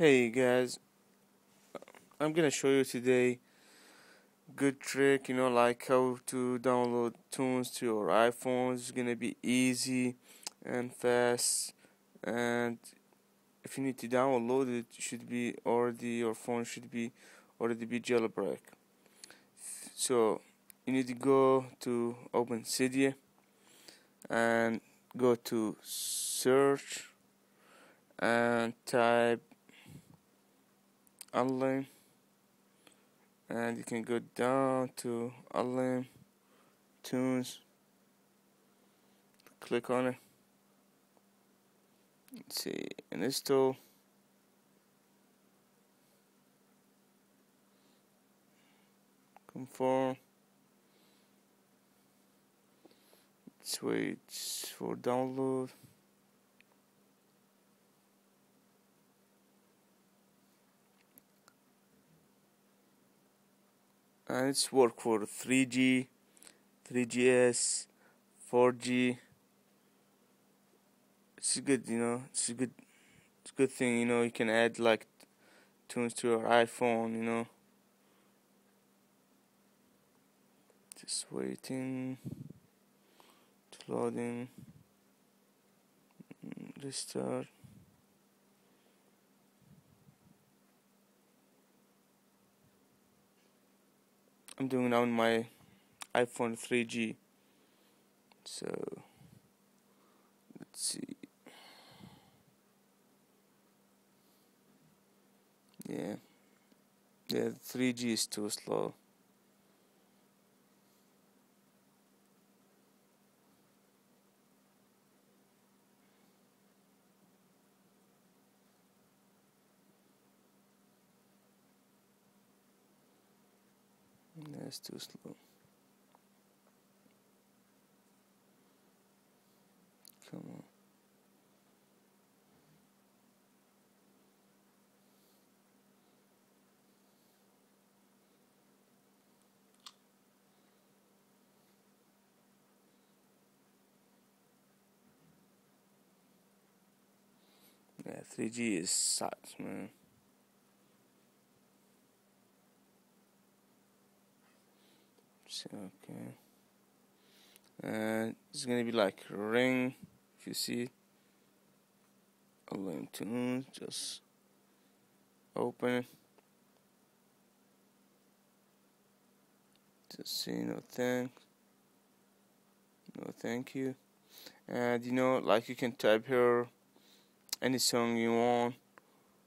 Hey guys, I'm gonna show you today good trick, like how to download tunes to your iPhone. It's gonna be easy and fast, and if you need to download it, your phone should be already be jailbreak. So you need to go to OpenCydia and go to search and type online, and you can go down to online tunes, click on it, let's see, and install. Confirm. Let's wait for download. And it's work for 3G, 3GS, 4G. It's good, it's a good thing, you can add like tunes to your iPhone. Just waiting, it's loading, restart. I'm doing it on my iPhone 3G. So let's see. Yeah, 3G is too slow. That's too slow. Come on. Yeah, 3G is sucks, man. So, okay. And it's gonna be like ring, if you see a link to just open it. Just say no thanks, no thank you. And like you can type here any song you want,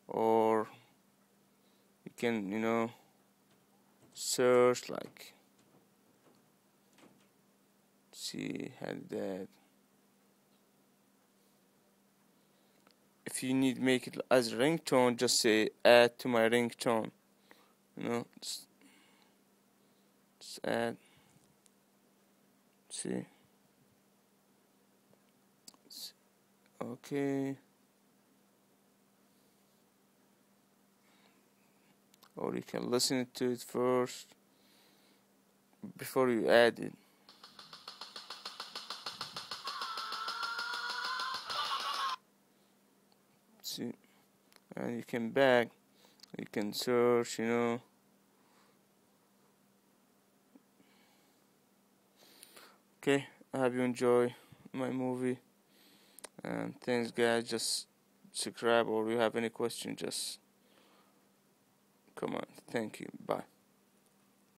or you can search like, see, had that. If you need make it as a ringtone, just say add to my ringtone. Just add. See. Okay. Or you can listen to it first before you add it. See, and you can back, you can search, Okay, I hope you enjoy my movie, and thanks guys. Just subscribe, or if you have any question, just come on. Thank you, bye.